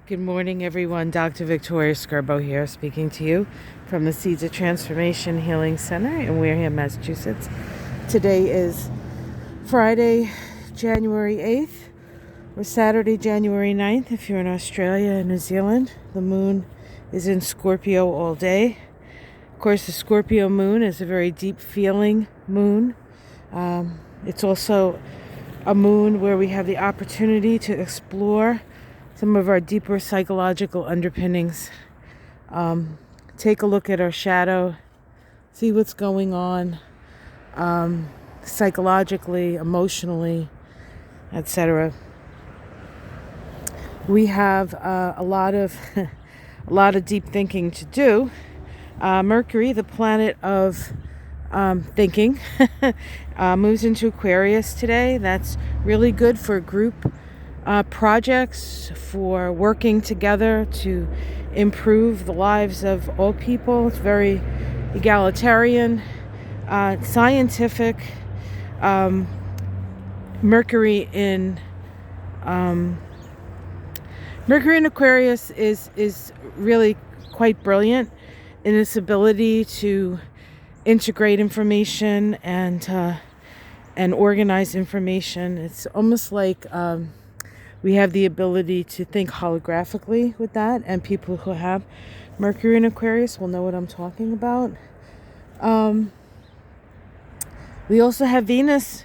Good morning, everyone. Dr. Victoria Skirbo here, speaking to you from the Seeds of Transformation Healing Center in Wareham, Massachusetts. Today is Friday, January 8th, or Saturday, January 9th, if you're in Australia and New Zealand. The moon is in Scorpio all day. Of course, the Scorpio moon is a very deep feeling moon. It's also a moon where we have the opportunity to explore some of our deeper psychological underpinnings. Take a look at our shadow, see what's going on psychologically, emotionally, etc. We have a lot of deep thinking to do. Mercury, the planet of thinking, moves into Aquarius today. That's really good for group projects, for working together to improve the lives of all people. It's very egalitarian, scientific. Mercury in Aquarius is really quite brilliant in its ability to integrate information and organize information. It's almost like we have the ability to think holographically with that, and people who have Mercury in Aquarius will know what I'm talking about. We also have Venus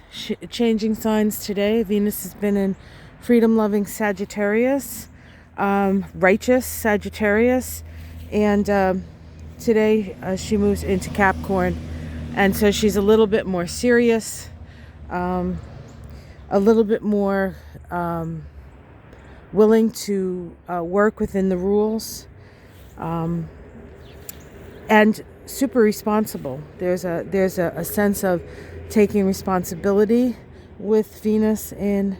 changing signs today. Venus has been in freedom-loving Sagittarius, righteous Sagittarius, and today she moves into Capricorn, and so she's a little bit more serious, a little bit more willing to work within the rules, and super responsible. There's a sense of taking responsibility with Venus in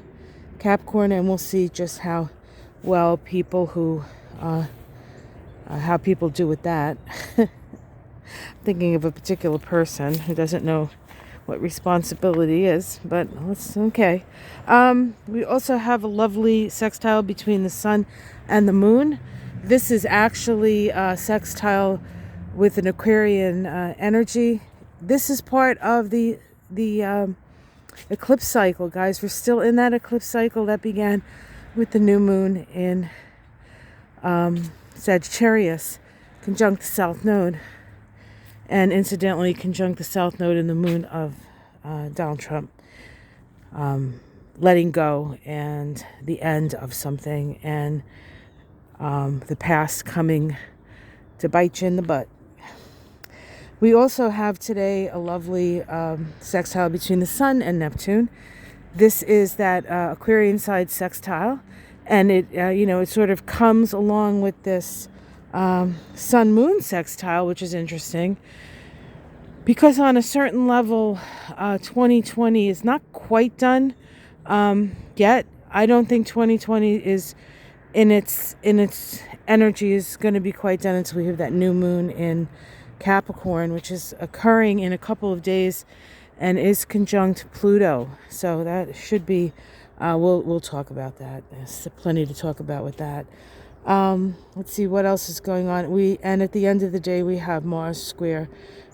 Capricorn, and we'll see just how well people how people do with that. Thinking of a particular person who doesn't know what responsibility is, but that's okay. We also have a lovely sextile between the sun and the moon. This is actually a sextile with an Aquarian energy. This is part of the eclipse cycle, guys. We're still in that eclipse cycle that began with the new moon in Sagittarius, conjunct the South Node, and incidentally conjunct the South Node in the moon of Donald Trump, letting go and the end of something, and the past coming to bite you in the butt. We also have today a lovely sextile between the Sun and Neptune. This is that Aquarian side sextile, and it sort of comes along with this Sun-Moon sextile, which is interesting because on a certain level, 2020 is not quite done yet. I don't think 2020 is in its energy is going to be quite done until we have that new moon in Capricorn, which is occurring in a couple of days and is conjunct Pluto. So that should be we'll talk about that. There's plenty to talk about with that. Let's see what else is going on. And at the end of the day, we have Mars square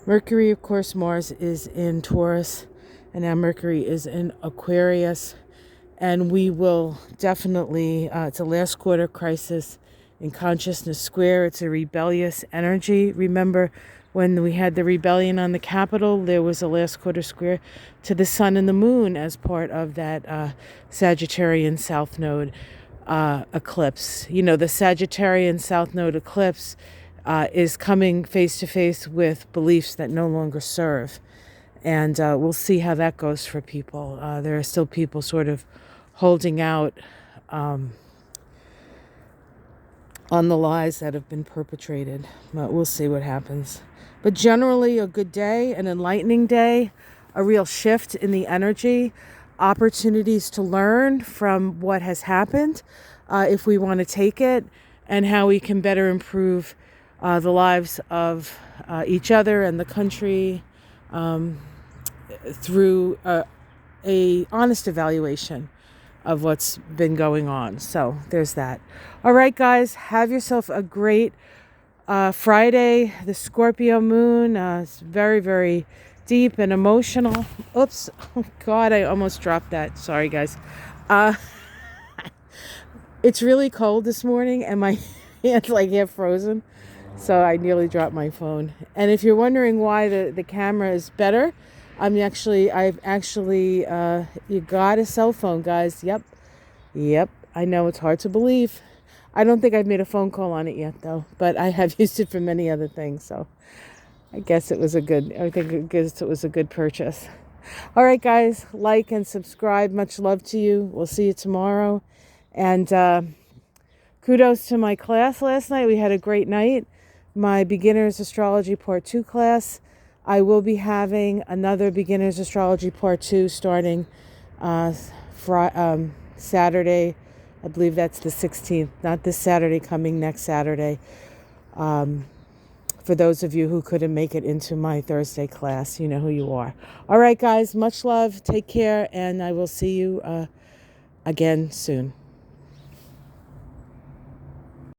Mercury. Of course, Mars is in Taurus, and now Mercury is in Aquarius. And we will definitely, it's a last quarter crisis in consciousness square. It's a rebellious energy. Remember when we had the rebellion on the Capitol, there was a last quarter square to the sun and the moon as part of that Sagittarian South Node eclipse. You know, the Sagittarian South Node eclipse is coming face to face with beliefs that no longer serve. And we'll see how that goes for people. There are still people sort of holding out on the lies that have been perpetrated. But we'll see what happens. But generally a good day, an enlightening day, a real shift in the energy, opportunities to learn from what has happened if we want to take it, and how we can better improve the lives of each other and the country through a honest evaluation of what's been going on. So there's that. All right, guys, have yourself a great Friday. The Scorpio moon is very, very deep and emotional. Oops. Oh, God, I almost dropped that. Sorry, guys. It's really cold this morning and my hand's like half frozen. So I nearly dropped my phone. And if you're wondering why the camera is better, I've actually, you got a cell phone, guys. Yep. I know it's hard to believe. I don't think I've made a phone call on it yet, though. But I have used it for many other things. So I guess it was a good purchase. All right, guys, like and subscribe. Much love to you. We'll see you tomorrow. And kudos to my class last night. We had a great night. My Beginner's Astrology Part 2 class. I will be having another Beginner's Astrology Part 2 starting Saturday. I believe that's the 16th. Not this Saturday, coming next Saturday. For those of you who couldn't make it into my Thursday class, you know who you are. All right, guys, much love. Take care, and I will see you again soon.